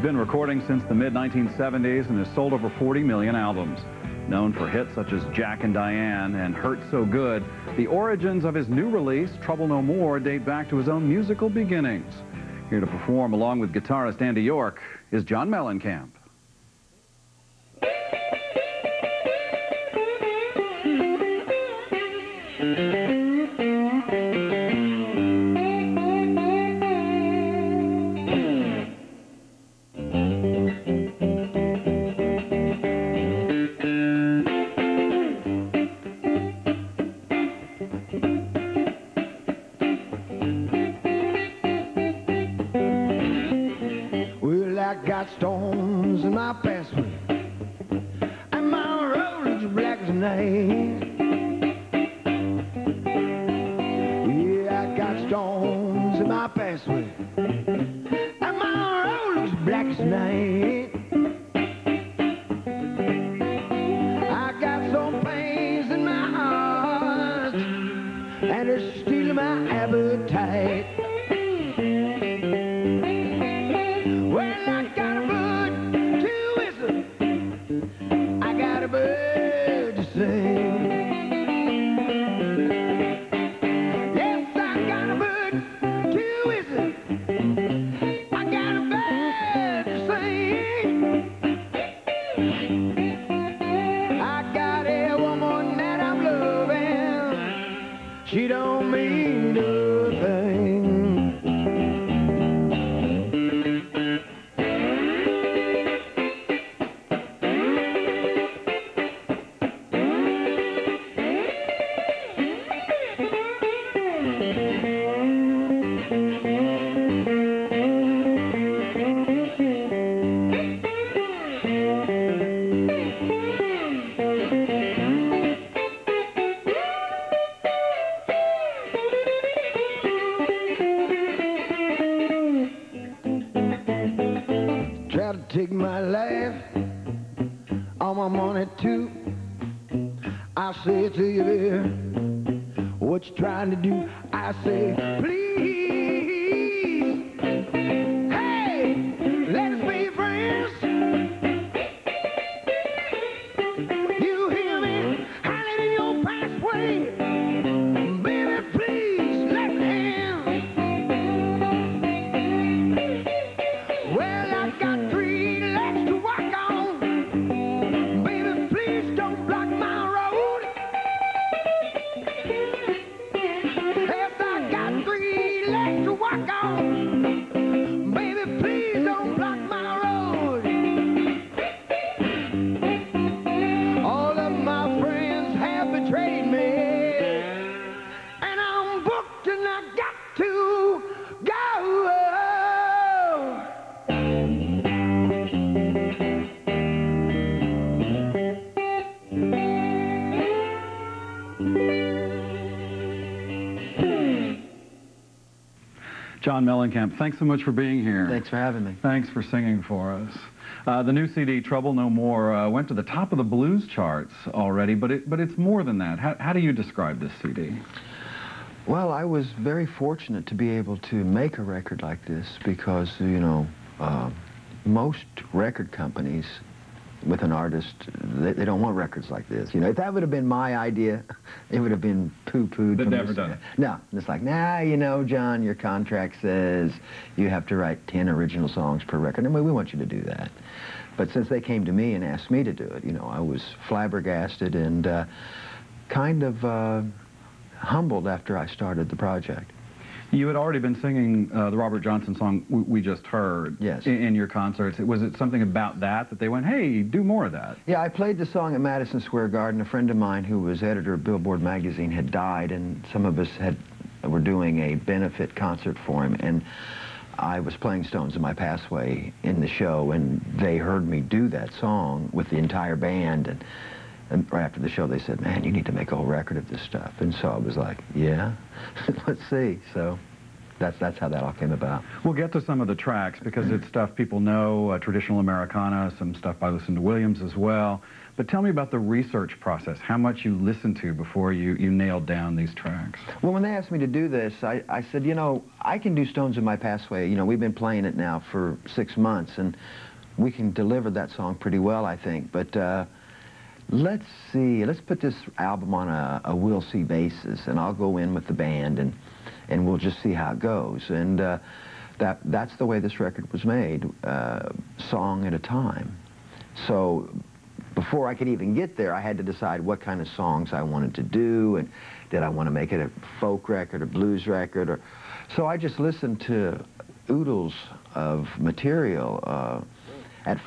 been recording since the mid-1970s and has sold over 40 million albums. Known for hits such as Jack and Diane and Hurt So Good, the origins of his new release, Trouble No More, date back to his own musical beginnings. Here to perform along with guitarist Andy York is John Mellencamp. I got storms in my pathway, and my road is black as night. Yeah, I got storms in my pathway, and my road is black as night. I got some pains in my heart, and it's stealing my appetite. She don't mean a thing. Try to take my life, all my money too. I say to you there, what you trying to do? I say, please, hey, let us be friends. You hear me howling in your pathway, baby, please let me in. Well, I got 3 legs to walk on. Baby, please don't block my road. Yes, I got 3 legs to walk on. Baby, please don't block my road. All of my friends have betrayed me, and I'm booked and I got to go. John Mellencamp, thanks so much for being here. Thanks for having me. Thanks for singing for us. The new CD, Trouble No More, went to the top of the blues charts already, but it's more than that. How do you describe this CD? Well, I was very fortunate to be able to make a record like this because, you know, most record companies with an artist, they don't want records like this. You know, if that would have been my idea, it would have been poo-pooed. They've never done it. No, it's like, nah, you know, John, your contract says you have to write 10 original songs per record, and we want you to do that. But since they came to me and asked me to do it, you know, I was flabbergasted and kind of humbled after I started the project. You had already been singing the Robert Johnson song we just heard. Yes. In your concerts. Was it something about that they went, hey, do more of that? Yeah, I played the song at Madison Square Garden. A friend of mine who was editor of Billboard magazine had died, and some of us were doing a benefit concert for him, and I was playing Stones in My Pathway in the show, and they heard me do that song with the entire band, and right after the show they said, man, you need to make a whole record of this stuff. And so I was like, yeah, let's see. So that's how that all came about. We'll get to some of the tracks because it's stuff people know, traditional Americana, some stuff by Lucinda Williams as well. But tell me about the research process, how much you listened to before you nailed down these tracks. Well, when they asked me to do this, I said, you know, I can do Stones in My Past Way. You know, we've been playing it now for 6 months, and we can deliver that song pretty well, I think. But let's put this album on a we'll see basis, and I'll go in with the band, and we'll just see how it goes. And that's the way this record was made, song at a time. So before I could even get there, I had to decide what kind of songs I wanted to do, and did I want to make it a folk record, a blues record, so I just listened to oodles of material.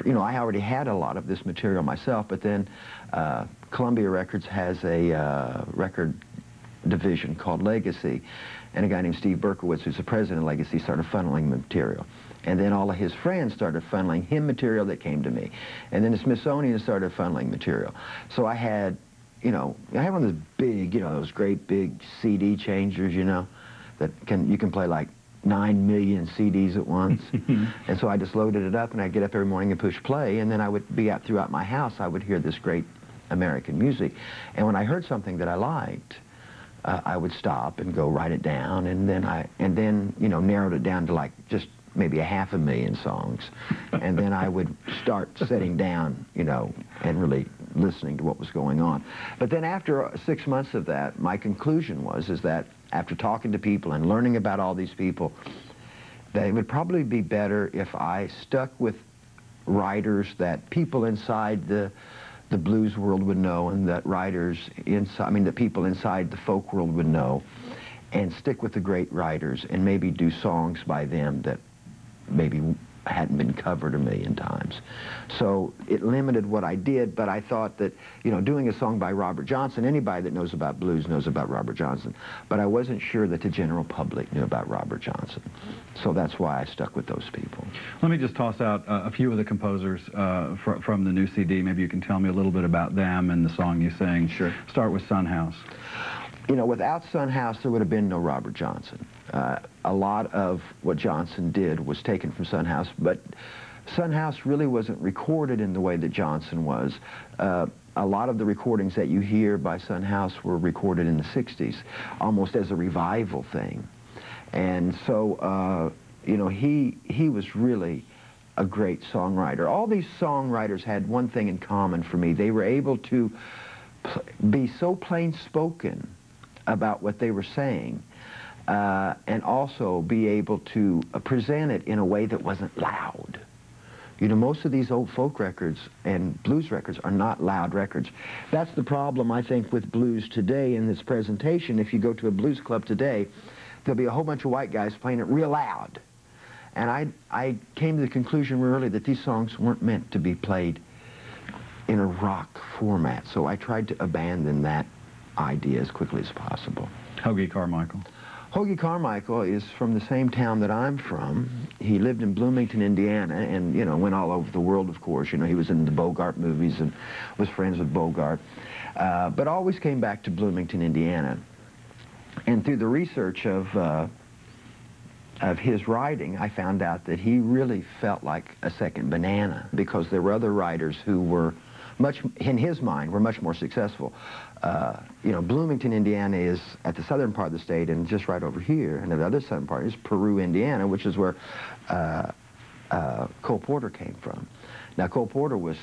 You know, I already had a lot of this material myself, but then Columbia Records has a record division called Legacy, and a guy named Steve Berkowitz, who's the president of Legacy, started funneling material. And then all of his friends started funneling him material that came to me. And then the Smithsonian started funneling material. So I had, you know, I had one of those big, you know, those great big CD changers, you know, that you can play like 9 million CDs at once. And so I just loaded it up, and I'd get up every morning and push play, and then I would be out throughout my house. I would hear this great American music. And when I heard something that I liked, I would stop and go write it down, and then you know, narrowed it down to like just maybe 500,000 songs. And then I would start sitting down, you know, and really listening to what was going on. But then after 6 months of that, my conclusion is that after talking to people and learning about all these people, that it would probably be better if I stuck with writers that people inside the blues world would know, and that the people inside the folk world would know, and stick with the great writers and maybe do songs by them that maybe hadn't been covered 1,000,000 times. So it limited what I did, but I thought that, you know, doing a song by Robert Johnson, anybody that knows about blues knows about Robert Johnson, but I wasn't sure that the general public knew about Robert Johnson. So that's why I stuck with those people. Let me just toss out a few of the composers from the new CD. Maybe you can tell me a little bit about them and the song you sang. Sure. Start with Son House. You know, without Son House, there would have been no Robert Johnson. A lot of what Johnson did was taken from Son House, but Son House really wasn't recorded in the way that Johnson was. A lot of the recordings that you hear by Son House were recorded in the 60s, almost as a revival thing. And so, you know, he was really a great songwriter. All these songwriters had one thing in common for me. They were able to be so plain-spoken about what they were saying, and also be able to present it in a way that wasn't loud. You know, most of these old folk records and blues records are not loud records. That's the problem, I think, with blues today in this presentation. If you go to a blues club today, there'll be a whole bunch of white guys playing it real loud. And I came to the conclusion early that these songs weren't meant to be played in a rock format, so I tried to abandon that idea as quickly as possible. Hoagy Carmichael. Hoagy Carmichael is from the same town that I'm from. He lived in Bloomington, Indiana, and, you know, went all over the world, of course. You know, he was in the Bogart movies and was friends with Bogart, but always came back to Bloomington, Indiana. And through the research of his writing, I found out that he really felt like a second Banana, because there were other writers who were in his mind, were much more successful. You know, Bloomington, Indiana is at the southern part of the state, and just right over here, and the other southern part is Peru, Indiana, which is where Cole Porter came from. Now, Cole Porter was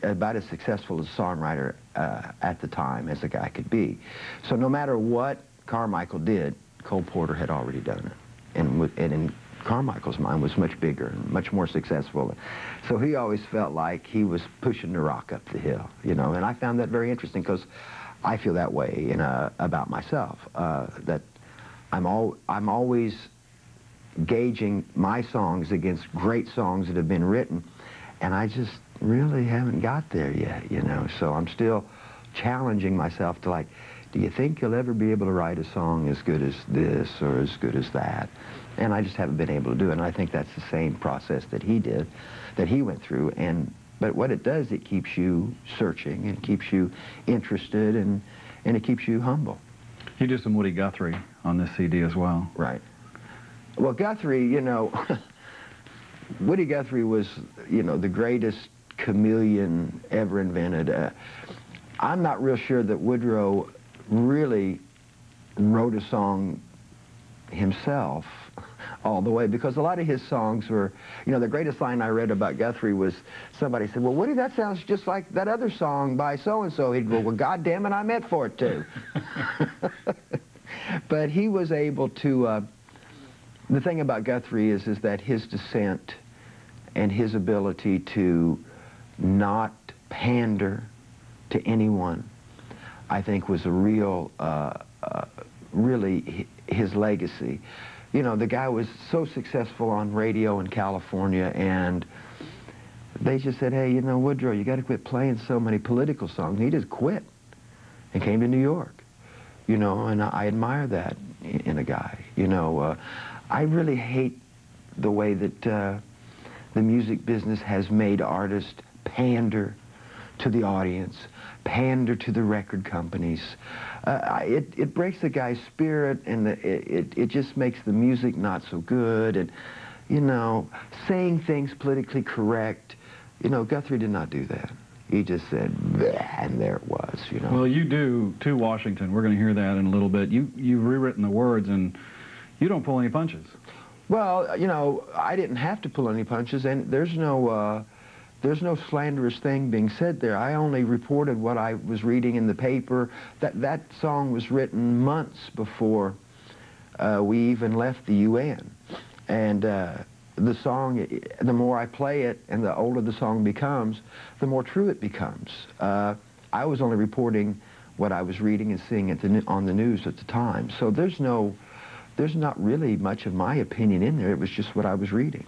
about as successful as a songwriter at the time as a guy could be. So no matter what Carmichael did, Cole Porter had already done it. And in Carmichael's mind was much bigger and much more successful. So he always felt like he was pushing the rock up the hill, you know, and I found that very interesting, because I feel that way about myself, that I'm always gauging my songs against great songs that have been written, and I just really haven't got there yet, you know, so I'm still challenging myself to, like, do you think you'll ever be able to write a song as good as this or as good as that? And I just haven't been able to do it, and I think that's the same process that he did, that he went through. But what it does, it keeps you searching, and it keeps you interested, and it keeps you humble. You do some Woody Guthrie on this CD as well. Right. Well, Guthrie, you know, Woody Guthrie was, you know, the greatest chameleon ever invented. I'm not real sure that Woodrow really wrote a song himself all the way, because a lot of his songs were, you know, the greatest line I read about Guthrie was somebody said, well, Woody, that sounds just like that other song by so-and-so. He'd go, well, God damn it, I meant for it to. But he was able to, the thing about Guthrie is that his descent and his ability to not pander to anyone, I think was a real, really his legacy. You know, the guy was so successful on radio in California, and they just said, hey, you know, Woodrow, you got to quit playing so many political songs. And he just quit and came to New York, you know, and I admire that in a guy. You know, I really hate the way that the music business has made artists pander to the audience, pander to the record companies. It breaks the guy's spirit, and it just makes the music not so good. And, you know, saying things politically correct, you know, Guthrie did not do that. He just said, bleh, and there it was, you know. Well, you do, to Washington. We're going to hear that in a little bit. You've rewritten the words, and you don't pull any punches. Well, you know, I didn't have to pull any punches, and there's no slanderous thing being said there. I only reported what I was reading in the paper. That song was written months before we even left the UN. And the song, the more I play it and the older the song becomes, the more true it becomes. I was only reporting what I was reading and seeing on the news at the time. So there's not really much of my opinion in there. It was just what I was reading.